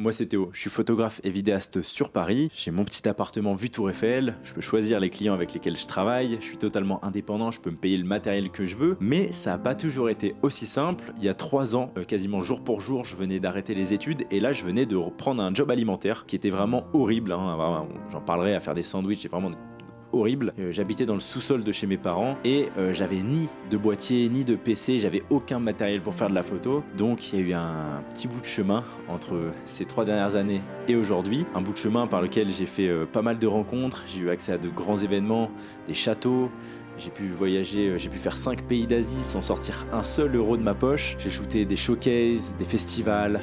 Moi c'est Théo, je suis photographe et vidéaste sur Paris, j'ai mon petit appartement vue Tour Eiffel, je peux choisir les clients avec lesquels je travaille, je suis totalement indépendant, je peux me payer le matériel que je veux, mais ça n'a pas toujours été aussi simple. Il y a 3 ans, quasiment jour pour jour, je venais d'arrêter les études et là je venais de reprendre un job alimentaire qui était vraiment horrible, vraiment, j'en parlerai, à faire des sandwichs, c'est vraiment horrible. J'habitais dans le sous-sol de chez mes parents et j'avais ni de boîtier ni de PC, j'avais aucun matériel pour faire de la photo. Donc il y a eu un petit bout de chemin entre ces 3 dernières années et aujourd'hui. Un bout de chemin par lequel j'ai fait pas mal de rencontres, j'ai eu accès à de grands événements, des châteaux. J'ai pu voyager, j'ai pu faire 5 pays d'Asie sans sortir un seul euro de ma poche. J'ai shooté des showcases, des festivals,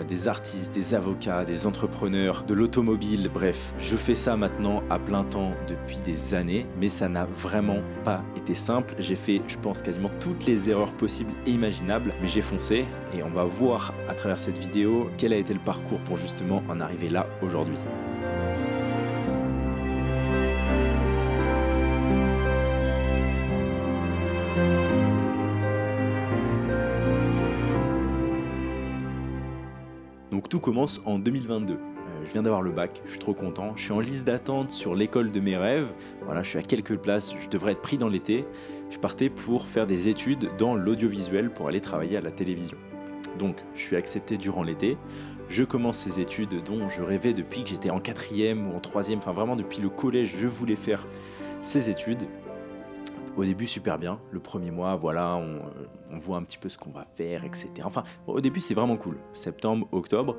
des artistes, des avocats, des entrepreneurs, de l'automobile, bref. Je fais ça maintenant à plein temps depuis des années, mais ça n'a vraiment pas été simple. J'ai fait, je pense, quasiment toutes les erreurs possibles et imaginables, mais j'ai foncé et on va voir à travers cette vidéo quel a été le parcours pour justement en arriver là aujourd'hui. Donc tout commence en 2022. Je viens d'avoir le bac, je suis trop content. Je suis en liste d'attente sur l'école de mes rêves. Voilà, je suis à quelques places, je devrais être pris dans l'été. Je partais pour faire des études dans l'audiovisuel pour aller travailler à la télévision. Donc je suis accepté durant l'été. Je commence ces études dont je rêvais depuis que j'étais en 4e ou en 3e. Enfin vraiment depuis le collège, je voulais faire ces études. Au début super bien, le premier mois, voilà, on voit un petit peu ce qu'on va faire, etc. Enfin, au début c'est vraiment cool, septembre, octobre,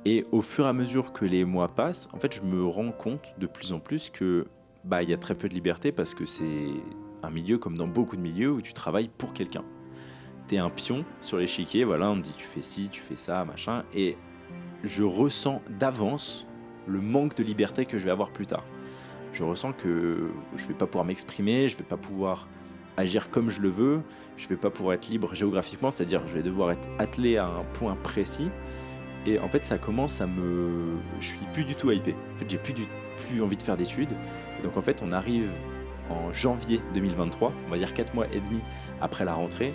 et au fur et à mesure que les mois passent, en fait je me rends compte de plus en plus que il y a très peu de liberté parce que c'est un milieu comme dans beaucoup de milieux où tu travailles pour quelqu'un. T'es un pion sur l'échiquier, voilà, on te dit tu fais ci, tu fais ça, machin, et je ressens d'avance le manque de liberté que je vais avoir plus tard. Je ressens que je ne vais pas pouvoir m'exprimer, je ne vais pas pouvoir agir comme je le veux, je ne vais pas pouvoir être libre géographiquement, c'est-à-dire je vais devoir être attelé à un point précis. Et en fait, ça commence à me... Je suis plus du tout hypé. En fait, j'ai plus envie de faire d'études. Et donc en fait, on arrive en janvier 2023, on va dire 4 mois et demi après la rentrée,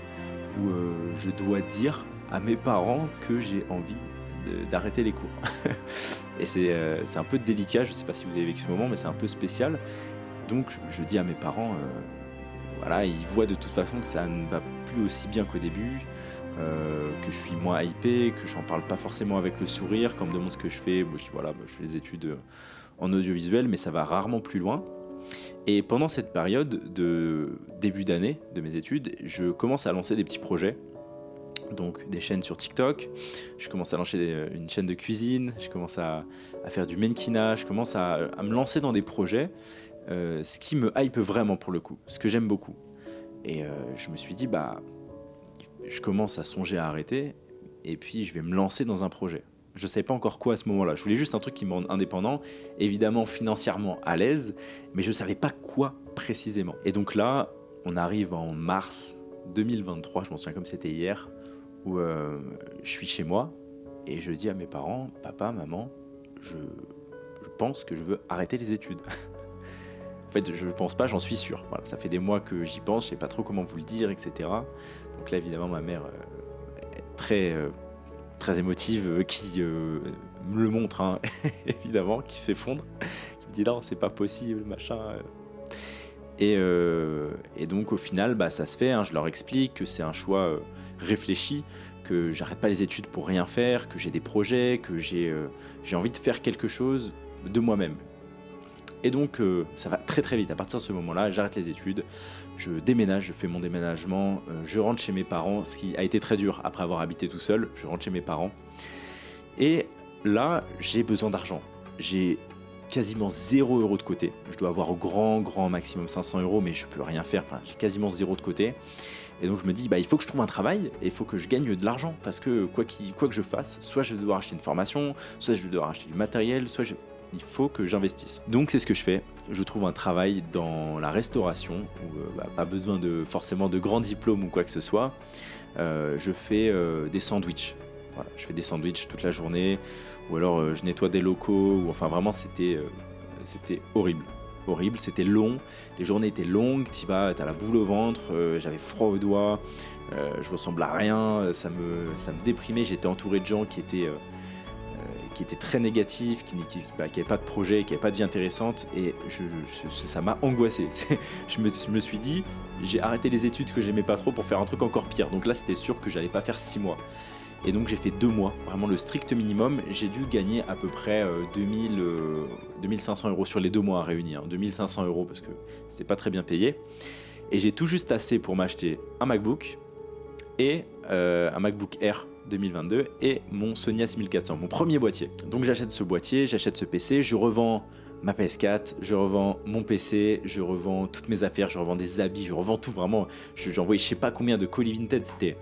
où je dois dire à mes parents que j'ai envie d'arrêter les cours. Et c'est un peu délicat, je ne sais pas si vous avez vécu ce moment, mais c'est un peu spécial. Donc je dis à mes parents, voilà, ils voient de toute façon que ça ne va plus aussi bien qu'au début, que je suis moins hypé, que j'en parle pas forcément avec le sourire. Quand on me demande ce que je fais, je dis voilà, je fais des études en audiovisuel, mais ça va rarement plus loin. Et pendant cette période de début d'année de mes études, je commence à lancer des petits projets. Donc des chaînes sur TikTok, je commence à lancer une chaîne de cuisine, je commence à faire du mannequinat, je commence à me lancer dans des projets, ce qui me hype vraiment pour le coup, ce que j'aime beaucoup. Et je me suis dit, je commence à songer à arrêter, et puis je vais me lancer dans un projet. Je ne savais pas encore quoi à ce moment-là, je voulais juste un truc qui me rende indépendant, évidemment financièrement à l'aise, mais je ne savais pas quoi précisément. Et donc là, on arrive en mars 2023, je m'en souviens comme c'était hier, où je suis chez moi et je dis à mes parents, papa, maman, je pense que je veux arrêter les études. En fait, je ne pense pas, j'en suis sûr. Voilà, ça fait des mois que j'y pense, je ne sais pas trop comment vous le dire, etc. Donc là, évidemment, ma mère est très émotive, qui me le montre, hein, évidemment, qui s'effondre, qui me dit non, c'est pas possible, machin. Et donc au final, ça se fait, hein, je leur explique que c'est un choix réfléchi, que j'arrête pas les études pour rien faire, que j'ai des projets, que j'ai envie de faire quelque chose de moi-même. Et donc ça va très très vite. À partir de ce moment-là, j'arrête les études, je déménage, je fais mon déménagement, je rentre chez mes parents, ce qui a été très dur après avoir habité tout seul. Je rentre chez mes parents et là, j'ai besoin d'argent. J'ai quasiment 0 € de côté. Je dois avoir au grand maximum 500 €, mais je peux rien faire. Enfin, j'ai quasiment 0 de côté. Et donc je me dis, il faut que je trouve un travail et il faut que je gagne de l'argent parce que quoi que je fasse, soit je vais devoir acheter une formation, soit je vais devoir acheter du matériel, soit il faut que j'investisse. Donc c'est ce que je fais. Je trouve un travail dans la restauration où pas besoin forcément de grands diplômes ou quoi que ce soit. Je fais des sandwichs. Voilà, je fais des sandwichs toute la journée, ou alors je nettoie des locaux, ou enfin vraiment c'était horrible, c'était long, les journées étaient longues, t'as la boule au ventre, j'avais froid aux doigts, je ressemblais à rien, ça me déprimait, j'étais entouré de gens qui qui était très négatif, qui avait pas de projet, qui avait pas de vie intéressante, et ça m'a angoissé. Je me suis dit, j'ai arrêté les études que j'aimais pas trop pour faire un truc encore pire. Donc là, c'était sûr que j'allais pas faire 6 mois. Et donc j'ai fait 2 mois, vraiment le strict minimum. J'ai dû gagner à peu près 2500 € sur les 2 mois réunis. 2500 € parce que c'est pas très bien payé. Et j'ai tout juste assez pour m'acheter un MacBook et un MacBook Air 2022 et mon Sony A6400, mon premier boîtier. Donc j'achète ce boîtier, j'achète ce PC, je revends ma PS4, je revends mon PC, je revends toutes mes affaires, je revends des habits, je revends tout vraiment. J'ai envoyé je sais pas combien de colis Vinted, c'était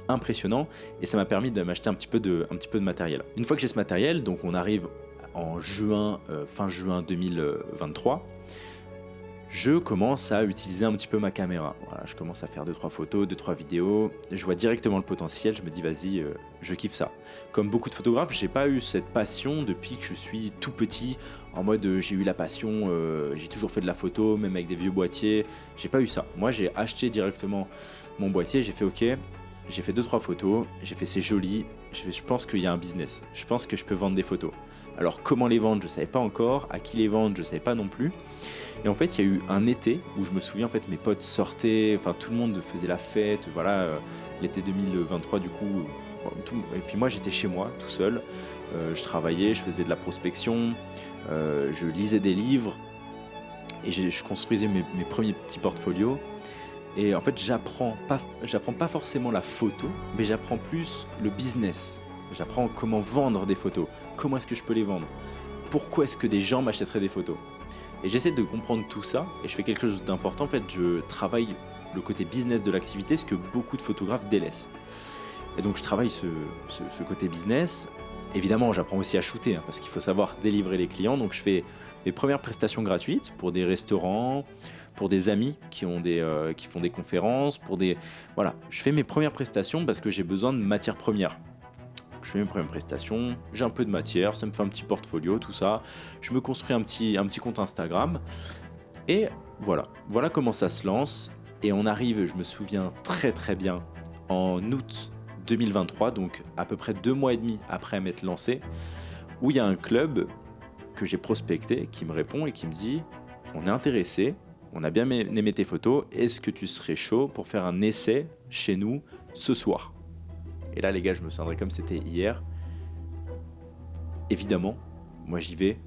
impressionnant et ça m'a permis de m'acheter un petit peu de matériel. Une fois que j'ai ce matériel, donc on arrive en fin juin 2023, je commence à utiliser un petit peu ma caméra. Voilà, je commence à faire 2-3 photos, 2-3 vidéos. Je vois directement le potentiel, je me dis vas-y, je kiffe ça. Comme beaucoup de photographes, j'ai pas eu cette passion depuis que je suis tout petit. En mode j'ai eu la passion, j'ai toujours fait de la photo, même avec des vieux boîtiers. J'ai pas eu ça. Moi j'ai acheté directement mon boîtier, j'ai fait ok, j'ai fait 2-3 photos, j'ai fait c'est joli, je pense qu'il y a un business. Je pense que je peux vendre des photos. Alors comment les vendre, je savais pas encore, à qui les vendre, je savais pas non plus. Et en fait, il y a eu un été où je me souviens, en fait, mes potes sortaient, enfin tout le monde faisait la fête, voilà, l'été 2023 du coup. Et puis moi, j'étais chez moi, tout seul. Je travaillais, je faisais de la prospection, je lisais des livres et je construisais mes premiers petits portfolios. Et en fait, j'apprends pas forcément la photo, mais j'apprends plus le business. J'apprends comment vendre des photos, comment est-ce que je peux les vendre, pourquoi est-ce que des gens m'achèteraient des photos. Et j'essaie de comprendre tout ça et je fais quelque chose d'important. En fait, je travaille le côté business de l'activité, ce que beaucoup de photographes délaissent. Et donc, je travaille ce côté business. Évidemment, j'apprends aussi à shooter parce qu'il faut savoir délivrer les clients. Donc, je fais mes premières prestations gratuites pour des restaurants, pour des amis qui font des conférences, voilà. Je fais mes premières prestations parce que j'ai besoin de matières premières. Je fais mes premières prestations, j'ai un peu de matière, ça me fait un petit portfolio, tout ça. Je me construis un petit compte Instagram. Et voilà comment ça se lance. Et on arrive, je me souviens très très bien, en août 2023, donc à peu près 2 mois et demi après m'être lancé, où il y a un club que j'ai prospecté qui me répond et qui me dit « On est intéressé, on a bien aimé tes photos, est-ce que tu serais chaud pour faire un essai chez nous ce soir ?» Et là, les gars, je me souviendrai comme c'était hier. Évidemment, moi j'y vais.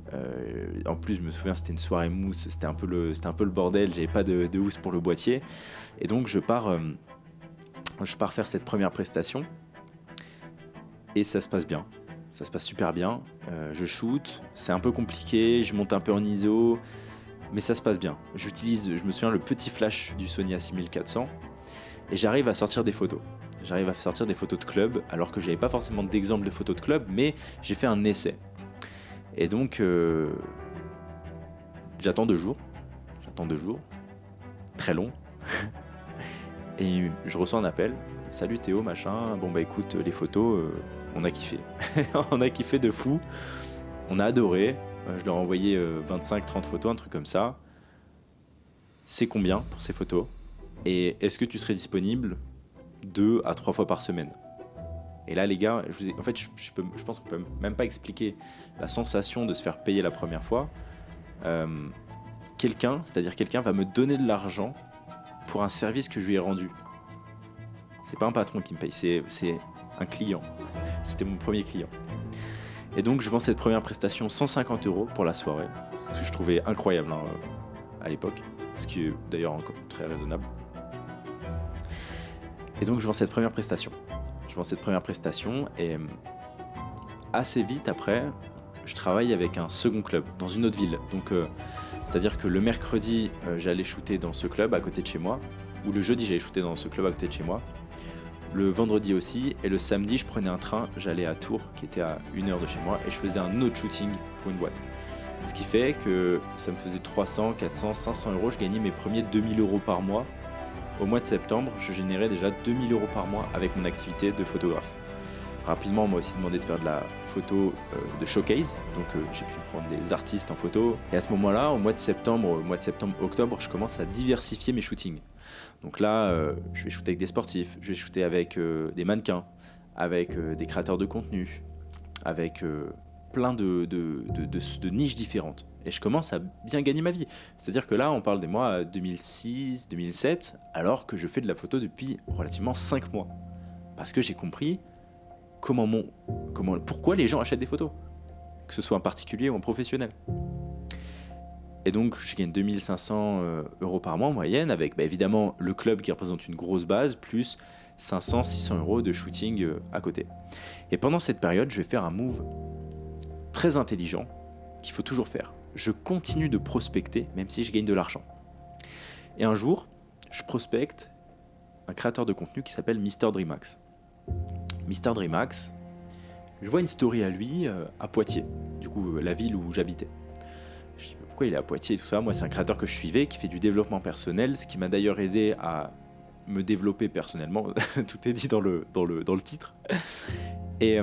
En plus, je me souviens, c'était une soirée mousse, c'était un peu le bordel. J'avais pas de housse pour le boîtier, et donc je pars faire cette première prestation. Et ça se passe bien, ça se passe super bien. Je shoot, c'est un peu compliqué, je monte un peu en ISO, mais ça se passe bien. J'utilise, je me souviens, le petit flash du Sony A6400, et j'arrive à sortir des photos. J'arrive à sortir des photos de club, alors que j'avais pas forcément d'exemple de photos de club, mais j'ai fait un essai. Et donc, j'attends 2 jours, très long, et je reçois un appel. Salut Théo, machin, bon bah écoute, les photos, on a kiffé. On a kiffé de fou, on a adoré, je leur ai envoyé 25-30 photos, un truc comme ça. C'est combien pour ces photos ? Et est-ce que tu serais disponible 2 à 3 fois par semaine? Et là les gars, en fait je pense qu'on peut même pas expliquer la sensation de se faire payer la première fois. Quelqu'un va me donner de l'argent pour un service que je lui ai rendu. C'est pas un patron qui me paye, c'est un client. C'était mon premier client. Et donc je vends cette première prestation 150 € pour la soirée, ce que je trouvais incroyable à l'époque, ce qui est d'ailleurs encore très raisonnable. Et donc je vends cette première prestation. Et assez vite après, je travaille avec un second club dans une autre ville. Donc c'est-à-dire que le mercredi, j'allais shooter dans ce club à côté de chez moi, ou le jeudi, j'allais shooter dans ce club à côté de chez moi. Le vendredi aussi, et le samedi, je prenais un train, j'allais à Tours, qui était à 1 heure de chez moi, et je faisais un autre shooting pour une boîte. Ce qui fait que ça me faisait 300, 400, 500 €, je gagnais mes premiers 2000 € par mois. Au mois de septembre, je générais déjà 2000 € par mois avec mon activité de photographe. Rapidement, on m'a aussi demandé de faire de la photo de showcase, donc j'ai pu prendre des artistes en photo. Et à ce moment-là, au mois de septembre, octobre, je commence à diversifier mes shootings. Donc là, je vais shooter avec des sportifs, je vais shooter avec des mannequins, avec des créateurs de contenu, avec plein de niches différentes. Et je commence à bien gagner ma vie. C'est-à-dire que là, on parle des mois 2006, 2007, alors que je fais de la photo depuis relativement 5 mois. Parce que j'ai compris pourquoi les gens achètent des photos, que ce soit en particulier ou en professionnel. Et donc, je gagne 2500 euros par mois en moyenne, avec évidemment le club qui représente une grosse base, plus 500-600 euros de shooting à côté. Et pendant cette période, je vais faire un move très intelligent qu'il faut toujours faire. Je continue de prospecter, même si je gagne de l'argent. Et un jour, je prospecte un créateur de contenu qui s'appelle Mr Dreamax. Mr Dreamax, je vois une story à lui à Poitiers, du coup la ville où j'habitais. Je dis pourquoi il est à Poitiers et tout ça. Moi, c'est un créateur que je suivais qui fait du développement personnel, ce qui m'a d'ailleurs aidé à me développer personnellement. Tout est dit dans le titre. Et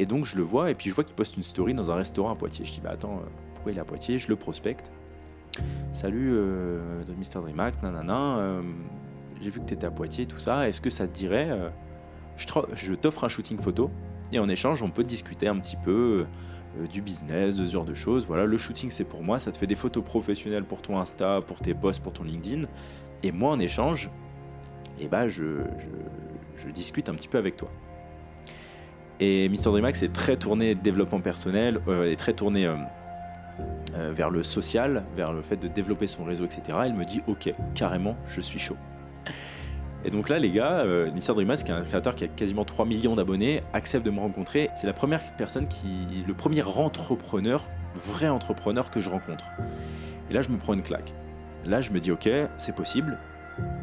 donc je le vois, et puis je vois qu'il poste une story dans un restaurant à Poitiers. Je dis attends, pourquoi il est à Poitiers? Je le prospecte. Salut Mr Dreamax, nanana, j'ai vu que tu étais à Poitiers, tout ça. Est-ce que ça te dirait je t'offre un shooting photo, et en échange on peut discuter un petit peu du business, de ce genre de choses. Voilà, le shooting c'est pour moi, ça te fait des photos professionnelles pour ton Insta, pour tes posts, pour ton LinkedIn, et moi en échange, je discute un petit peu avec toi. Et Mr Dreamax est très tourné développement personnel, est très tourné vers le social, vers le fait de développer son réseau, etc. Il me dit ok, carrément, je suis chaud. Et donc là, les gars, Mr Dreamax, qui est un créateur qui a quasiment 3 millions d'abonnés, accepte de me rencontrer. C'est la première personne le premier vrai entrepreneur que je rencontre. Et là, je me prends une claque. Là, je me dis, ok, c'est possible,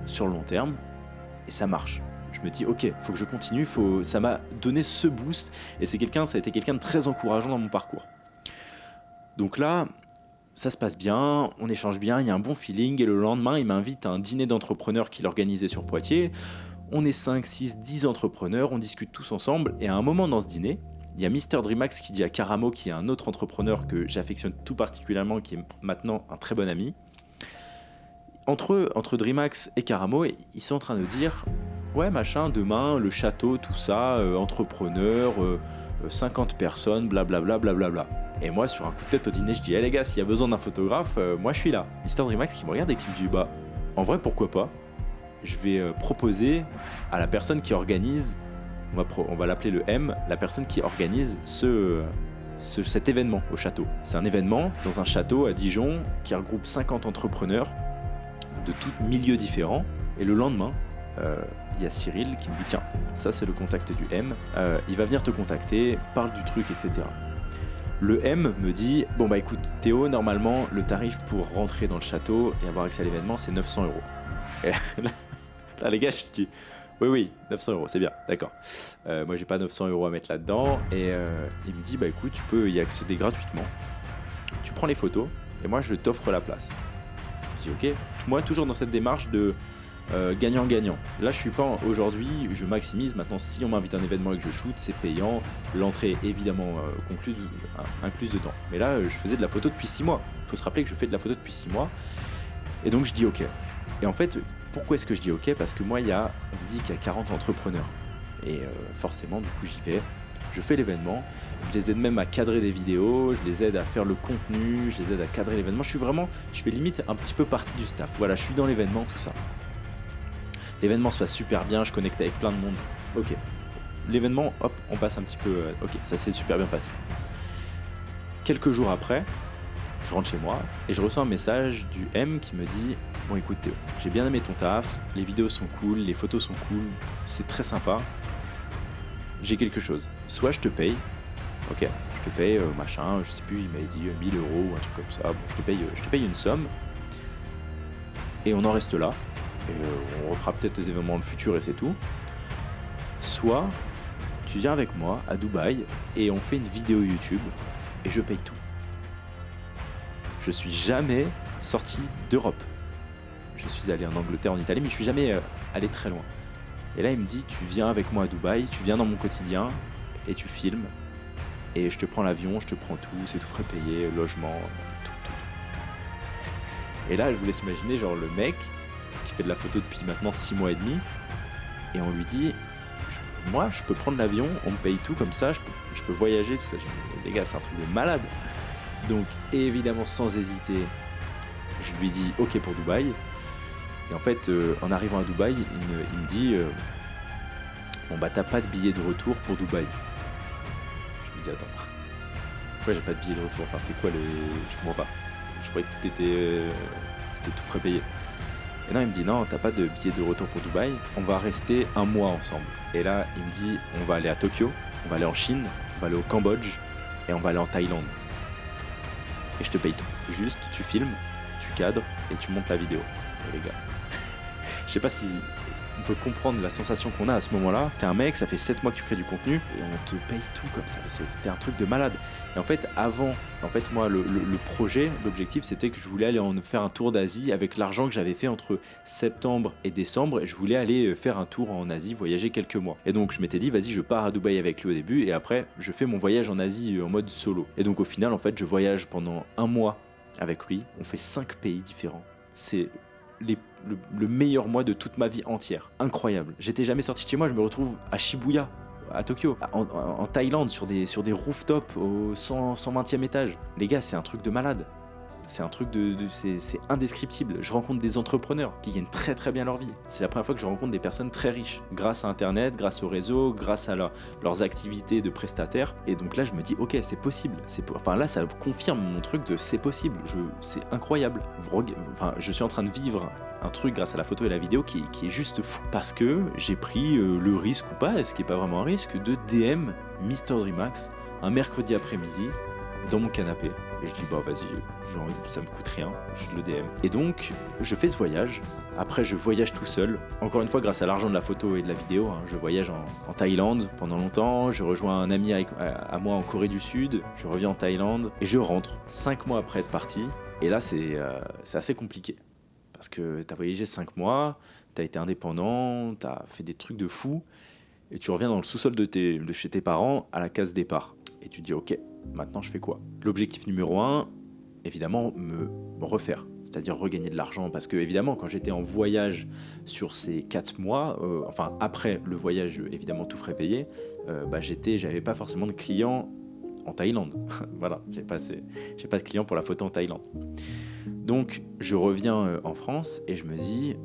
sur le long terme, et ça marche. Je me dis, ok, faut que je continue, ça m'a donné ce boost, et ça a été quelqu'un de très encourageant dans mon parcours. Donc là, ça se passe bien, on échange bien, il y a un bon feeling, et le lendemain, il m'invite à un dîner d'entrepreneurs qu'il organisait sur Poitiers. On est 5, 6, 10 entrepreneurs, on discute tous ensemble, et à un moment dans ce dîner, il y a Mr Dreamax qui dit à Karamo, qui est un autre entrepreneur que j'affectionne tout particulièrement, qui est maintenant un très bon ami. Entre Dreamax et Karamo, ils sont en train de dire « Ouais, machin, demain, le château, tout ça, entrepreneur, 50 personnes, blablabla, blablabla. » Et moi, sur un coup de tête au dîner, je dis « les gars, s'il y a besoin d'un photographe, moi je suis là. » Mr Dreamax qui me regarde et qui me dit « en vrai, pourquoi pas ? Je vais proposer à la personne qui organise, on va l'appeler le M, la personne qui organise cet événement au château. C'est un événement dans un château à Dijon qui regroupe 50 entrepreneurs de tous milieux différents. Et le lendemain, il y a Cyril qui me dit « Tiens, ça c'est le contact du M, il va venir te contacter, parle du truc, etc. » Le M me dit « Bon bah écoute Théo, normalement le tarif pour rentrer dans le château et avoir accès à l'événement c'est 900 €. » Et là les gars, je dis « Oui, 900 €, c'est bien, d'accord. Moi j'ai pas 900 € à mettre là-dedans. » Et il me dit « Bah écoute, tu peux y accéder gratuitement. Tu prends les photos et moi je t'offre la place. » Je dis « Ok. » Moi toujours dans cette démarche de gagnant-gagnant. Là je suis pas aujourd'hui, je maximise. Maintenant si on m'invite à un événement et que je shoot, c'est payant. L'entrée est évidemment incluse dedans. Mais là je faisais de la photo depuis 6 mois. Il faut se rappeler que je fais de la photo depuis 6 mois. Et donc je dis ok. Et en fait, pourquoi est-ce que je dis ok ? Parce que moi on me dit qu'il y a 40 entrepreneurs. Et forcément du coup j'y vais. Je fais l'événement, je les aide même à cadrer des vidéos, je les aide à faire le contenu, je les aide à cadrer l'événement. Je fais limite un petit peu partie du staff. Voilà, je suis dans l'événement, tout ça. L'événement se passe super bien, je connecte avec plein de monde. Ok. L'événement, hop, on passe un petit peu. Ok, ça s'est super bien passé. Quelques jours après, je rentre chez moi et je reçois un message du M qui me dit « Bon écoute Théo, j'ai bien aimé ton taf, les vidéos sont cool, les photos sont cool, c'est très sympa. J'ai quelque chose. Soit je te paye, ok, je te paye machin, je sais plus, il m'avait dit 1000 € ou un truc comme ça. Bon, je te paye une somme et on en reste là. Et on refera peut-être des événements dans le futur et c'est tout. Soit tu viens avec moi à Dubaï et on fait une vidéo YouTube et je paye tout. Je suis jamais sorti d'Europe. Je suis allé en Angleterre, en Italie, mais je suis jamais allé très loin. Et là il me dit tu viens avec moi à Dubaï, tu viens dans mon quotidien et tu filmes et je te prends l'avion, je te prends tout, c'est tout frais payé, logement, tout. Et là je vous laisse imaginer genre le mec qui fait de la photo depuis maintenant 6 mois et demi et on lui dit moi je peux prendre l'avion, on me paye tout comme ça, je peux voyager, tout ça. Je dis, les gars, c'est un truc de malade. Donc évidemment, sans hésiter, je lui dis ok pour Dubaï. Et en fait, en arrivant à Dubaï, il me dit bon bah t'as pas de billet de retour pour Dubaï. Je me dis attends, pourquoi j'ai pas de billet de retour? Enfin c'est quoi le... Je comprends pas. Je croyais que tout était... c'était tout frais payé. Et non, il me dit non, t'as pas de billet de retour pour Dubaï, on va rester un mois ensemble. Et là, il me dit on va aller à Tokyo, on va aller en Chine, on va aller au Cambodge et on va aller en Thaïlande. Et je te paye tout. Juste, tu filmes, tu cadres et tu montes la vidéo. Et les gars, je sais pas si on peut comprendre la sensation qu'on a à ce moment-là. T'es un mec, ça fait 7 mois que tu crées du contenu et on te paye tout comme ça. C'était un truc de malade. Et en fait, moi, le projet, l'objectif, c'était que je voulais aller faire un tour d'Asie avec l'argent que j'avais fait entre septembre et décembre. Et je voulais aller faire un tour en Asie, voyager quelques mois. Et donc, je m'étais dit, vas-y, je pars à Dubaï avec lui au début et après, je fais mon voyage en Asie en mode solo. Et donc, au final, en fait, je voyage pendant un mois avec lui. On fait 5 pays différents. C'est le meilleur mois de toute ma vie entière. Incroyable. J'étais jamais sorti de chez moi, je me retrouve à Shibuya, à Tokyo, en Thaïlande, sur des rooftops au 120e étage. Les gars, c'est un truc de malade. C'est un truc c'est indescriptible. Je rencontre des entrepreneurs qui gagnent très très bien leur vie. C'est la première fois que je rencontre des personnes très riches, grâce à Internet, grâce au réseau, grâce à leurs activités de prestataires. Et donc là, je me dis, ok, c'est possible. Enfin là, ça confirme mon truc de c'est possible. C'est incroyable. Je suis en train de vivre un truc grâce à la photo et la vidéo qui est juste fou. Parce que j'ai pris le risque ou pas, ce qui n'est pas vraiment un risque, de DM Mr. Dreamax un mercredi après-midi dans mon canapé. Et je dis bah vas-y, ça me coûte rien, je le DM. Et donc je fais ce voyage. Après je voyage tout seul, encore une fois grâce à l'argent de la photo et de la vidéo. Je voyage en Thaïlande pendant longtemps, je rejoins un ami à moi en Corée du Sud, je reviens en Thaïlande et je rentre 5 mois après être parti. Et là c'est assez compliqué. Parce que t'as voyagé 5 mois, t'as été indépendant, t'as fait des trucs de fou, et tu reviens dans le sous-sol de chez tes parents à la case départ. Et tu te dis ok, maintenant je fais quoi? L'objectif numéro 1, évidemment, me refaire, c'est-à-dire regagner de l'argent. Parce que évidemment, quand j'étais en voyage sur ces 4 mois, après le voyage, évidemment tout frais payé, j'avais pas forcément de clients en Thaïlande. Voilà, j'ai pas de clients pour la photo en Thaïlande. Donc je reviens en France et je me dis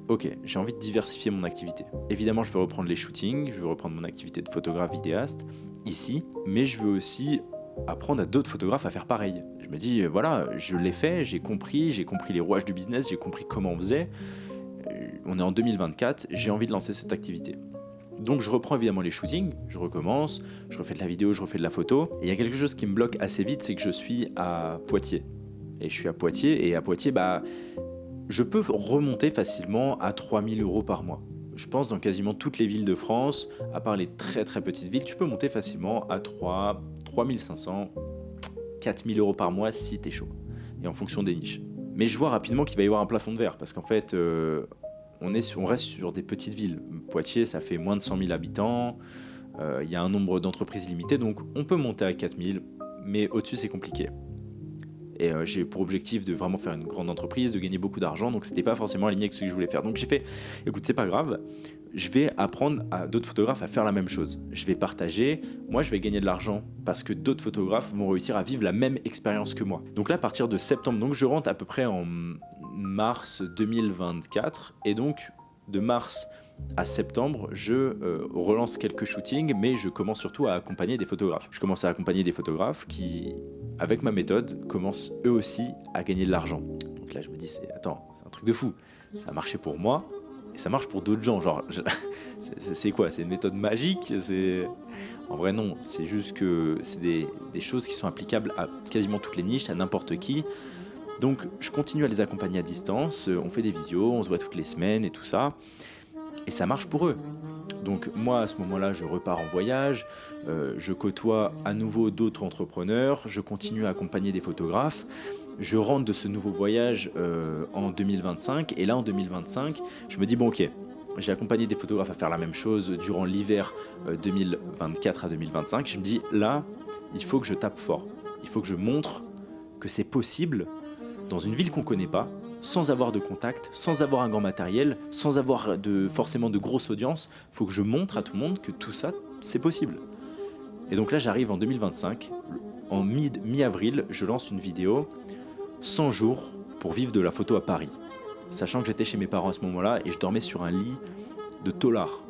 ok, j'ai envie de diversifier mon activité. Évidemment, je veux reprendre les shootings, je veux reprendre mon activité de photographe vidéaste ici, mais je veux aussi apprendre à d'autres photographes à faire pareil. Je me dis voilà, je l'ai fait, j'ai compris les rouages du business, j'ai compris comment on faisait. On est en 2024, j'ai envie de lancer cette activité. Donc je reprends évidemment les shootings, je recommence, je refais de la vidéo, je refais de la photo. Et il y a quelque chose qui me bloque assez vite, c'est que je suis à Poitiers. Et je suis à Poitiers, et à Poitiers, je peux remonter facilement à 3 000 € par mois. Je pense dans quasiment toutes les villes de France, à part les très très petites villes, tu peux monter facilement à 3 500, 4 000 € par mois si t'es chaud, et en fonction des niches. Mais je vois rapidement qu'il va y avoir un plafond de verre, parce qu'en fait, on reste sur des petites villes. Poitiers, ça fait moins de 100 000 habitants, il y a un nombre d'entreprises limité, donc on peut monter à 4 000, mais au-dessus c'est compliqué. Et j'ai pour objectif de vraiment faire une grande entreprise, de gagner beaucoup d'argent, donc c'était pas forcément aligné avec ce que je voulais faire. Donc j'ai fait, écoute, c'est pas grave, je vais apprendre à d'autres photographes à faire la même chose. Je vais partager, moi je vais gagner de l'argent parce que d'autres photographes vont réussir à vivre la même expérience que moi. Donc là, à partir de septembre, donc je rentre à peu près en mars 2024, et donc de mars à septembre, je relance quelques shootings, mais je commence surtout à accompagner des photographes. Je commence à accompagner des photographes qui, avec ma méthode, commencent eux aussi à gagner de l'argent. Donc là, je me dis, c'est un truc de fou. Ça a marché pour moi, et ça marche pour d'autres gens. Genre, c'est quoi? C'est une méthode magique? En vrai, non. C'est juste que c'est des choses qui sont applicables à quasiment toutes les niches, à n'importe qui. Donc, je continue à les accompagner à distance. On fait des visios, on se voit toutes les semaines et tout ça. Et ça marche pour eux. Donc moi, à ce moment-là, je repars en voyage, je côtoie à nouveau d'autres entrepreneurs, je continue à accompagner des photographes, je rentre de ce nouveau voyage en 2025, et là en 2025, je me dis bon ok, j'ai accompagné des photographes à faire la même chose durant l'hiver 2024 à 2025, je me dis là, il faut que je tape fort, il faut que je montre que c'est possible, dans une ville qu'on connaît pas, sans avoir de contact, sans avoir un grand matériel, sans avoir forcément de grosse audience. Il faut que je montre à tout le monde que tout ça, c'est possible. Et donc là, j'arrive en 2025. En mi-avril, je lance une vidéo 100 jours pour vivre de la photo à Paris. Sachant que j'étais chez mes parents à ce moment-là et je dormais sur un lit de tôlard.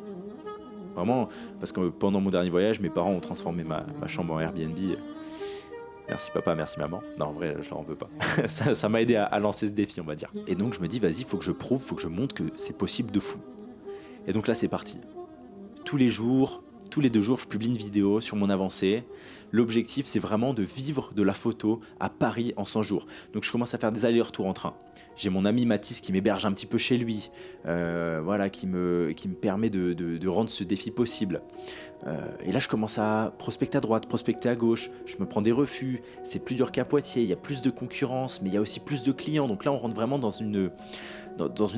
Vraiment, parce que pendant mon dernier voyage, mes parents ont transformé ma chambre en Airbnb. Merci papa, merci maman. Non, en vrai, je leur en veux pas. ça m'a aidé à lancer ce défi, on va dire. Et donc, je me dis, vas-y, faut que je prouve, faut que je montre que c'est possible de fou. Et donc là, c'est parti. Tous les 2 jours, je publie une vidéo sur mon avancée. L'objectif, c'est vraiment de vivre de la photo à Paris en 100 jours. Donc, je commence à faire des allers-retours en train. J'ai mon ami Mathis qui m'héberge un petit peu chez lui, qui me permet de rendre ce défi possible. Et là, je commence à prospecter à droite, prospecter à gauche. Je me prends des refus. C'est plus dur qu'à Poitiers. Il y a plus de concurrence, mais il y a aussi plus de clients. Donc là, on rentre vraiment dans une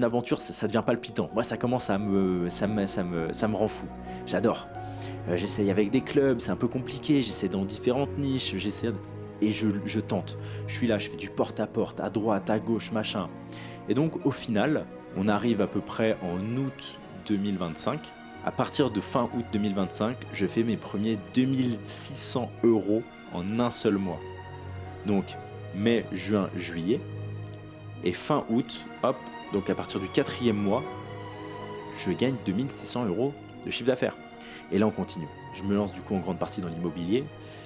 aventure. Ça devient palpitant. Moi, ça commence ça me rend fou. J'adore. J'essaye avec des clubs, c'est un peu compliqué. J'essaie dans différentes niches. Et je tente. Je suis là, je fais du porte-à-porte, à droite, à gauche, machin. Et donc, au final, on arrive à peu près en août 2025. À partir de fin août 2025, je fais mes premiers 2600 € en un seul mois. Donc, mai, juin, juillet. Et fin août, hop, donc à partir du 4e mois, je gagne 2600 € de chiffre d'affaires. Et là, on continue. Je me lance du coup en grande partie dans l'immobilier.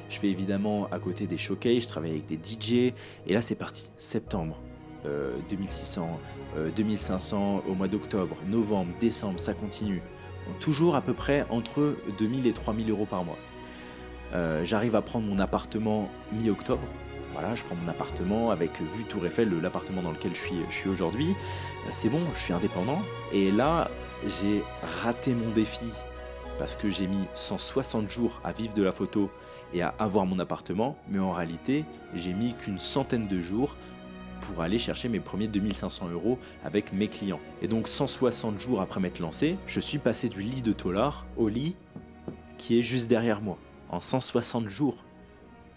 Je fais évidemment à côté des showcases, je travaille avec des DJ. Et là, c'est parti. Septembre, 2600, 2500 au mois d'octobre, novembre, décembre, ça continue. Donc, toujours à peu près entre 2000 et 3000 € par mois. J'arrive à prendre mon appartement mi-octobre. Voilà, je prends mon appartement avec vue Tour Eiffel, l'appartement dans lequel je suis aujourd'hui. C'est bon, je suis indépendant. Et là, j'ai raté mon défi parce que j'ai mis 160 jours à vivre de la photo et à avoir mon appartement. Mais en réalité, j'ai mis qu'une centaine de jours pour aller chercher mes premiers 2500 € avec mes clients. Et donc 160 jours après m'être lancé, je suis passé du lit de tôlard au lit qui est juste derrière moi. En 160 jours.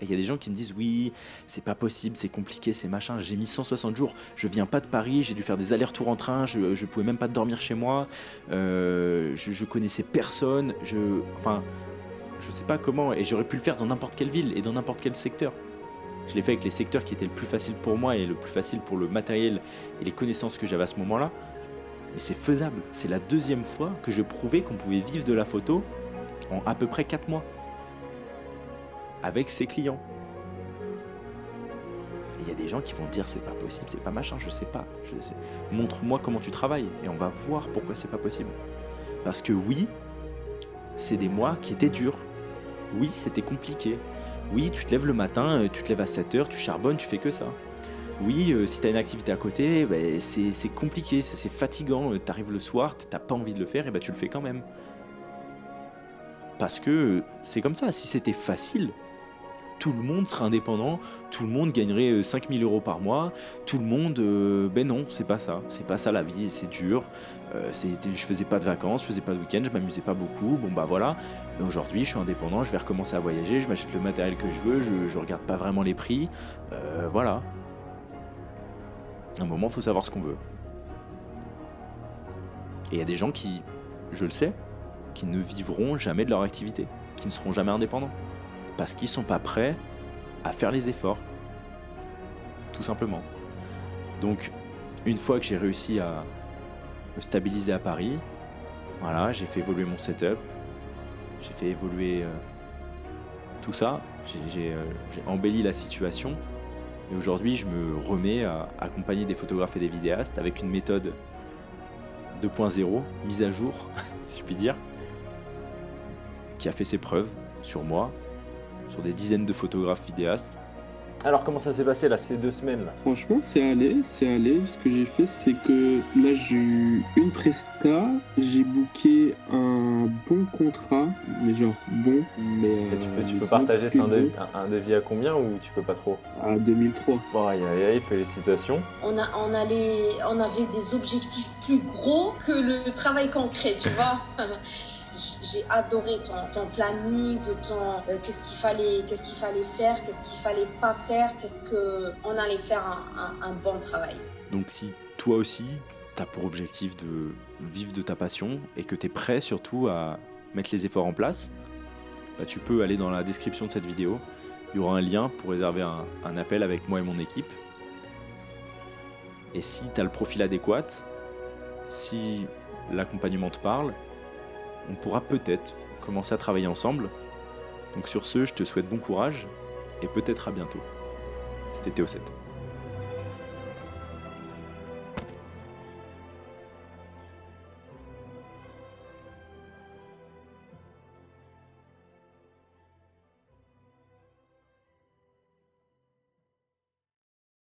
Et il y a des gens qui me disent oui, c'est pas possible, c'est compliqué, c'est machin. J'ai mis 160 jours, je viens pas de Paris, j'ai dû faire des allers-retours en train, je pouvais même pas dormir chez moi, je connaissais personne, je sais pas comment, et j'aurais pu le faire dans n'importe quelle ville et dans n'importe quel secteur. Je l'ai fait avec les secteurs qui étaient le plus facile pour moi et le plus facile pour le matériel et les connaissances que j'avais à ce moment-là. Mais c'est faisable. C'est la 2e fois que je prouvais qu'on pouvait vivre de la photo en à peu près 4 mois. Avec ses clients. Il y a des gens qui vont dire c'est pas possible, c'est pas machin, je sais pas. Montre-moi comment tu travailles et on va voir pourquoi c'est pas possible. Parce que oui, c'est des mois qui étaient durs. Oui, c'était compliqué. Oui, tu te lèves le matin, tu te lèves à 7h, tu charbonnes, tu fais que ça. Oui, si tu as une activité à côté, c'est compliqué, c'est fatigant, tu arrives le soir, t'as pas envie de le faire, et tu le fais quand même. Parce que c'est comme ça, si c'était facile, tout le monde serait indépendant, tout le monde gagnerait 5000 € par mois, tout le monde... non, c'est pas ça la vie, c'est dur, je faisais pas de vacances, je faisais pas de week-end, je m'amusais pas beaucoup, voilà. Mais aujourd'hui, je suis indépendant, je vais recommencer à voyager, je m'achète le matériel que je veux, je regarde pas vraiment les prix, voilà. À un moment, faut savoir ce qu'on veut. Et il y a des gens qui, je le sais, qui ne vivront jamais de leur activité, qui ne seront jamais indépendants. Parce qu'ils sont pas prêts à faire les efforts. Tout simplement. Donc, une fois que j'ai réussi à me stabiliser à Paris, voilà, j'ai fait évoluer mon setup, j'ai fait évoluer tout ça, j'ai embelli la situation, et aujourd'hui je me remets à accompagner des photographes et des vidéastes avec une méthode 2.0, mise à jour, si je puis dire, qui a fait ses preuves sur moi, sur des dizaines de photographes vidéastes. Alors comment ça s'est passé là, ça fait 2 semaines là? Franchement, c'est allé. Ce que j'ai fait, c'est que là, j'ai eu une presta, j'ai booké un bon contrat, mais genre bon, mais... Et tu peux partager, c'est un devis à combien ou tu peux pas trop? À 2003. Bon, aïe, félicitations. On avait des objectifs plus gros que le travail concret, tu vois. J'ai adoré ton planning, qu'est-ce qu'il fallait faire, qu'est-ce qu'il fallait pas faire, qu'est-ce qu'on allait faire un bon travail. Donc si toi aussi, tu as pour objectif de vivre de ta passion et que tu es prêt surtout à mettre les efforts en place, bah, tu peux aller dans la description de cette vidéo. Il y aura un lien pour réserver un appel avec moi et mon équipe. Et si tu as le profil adéquat, si l'accompagnement te parle, on pourra peut-être commencer à travailler ensemble. Donc sur ce, je te souhaite bon courage et peut-être à bientôt. C'était Théo7.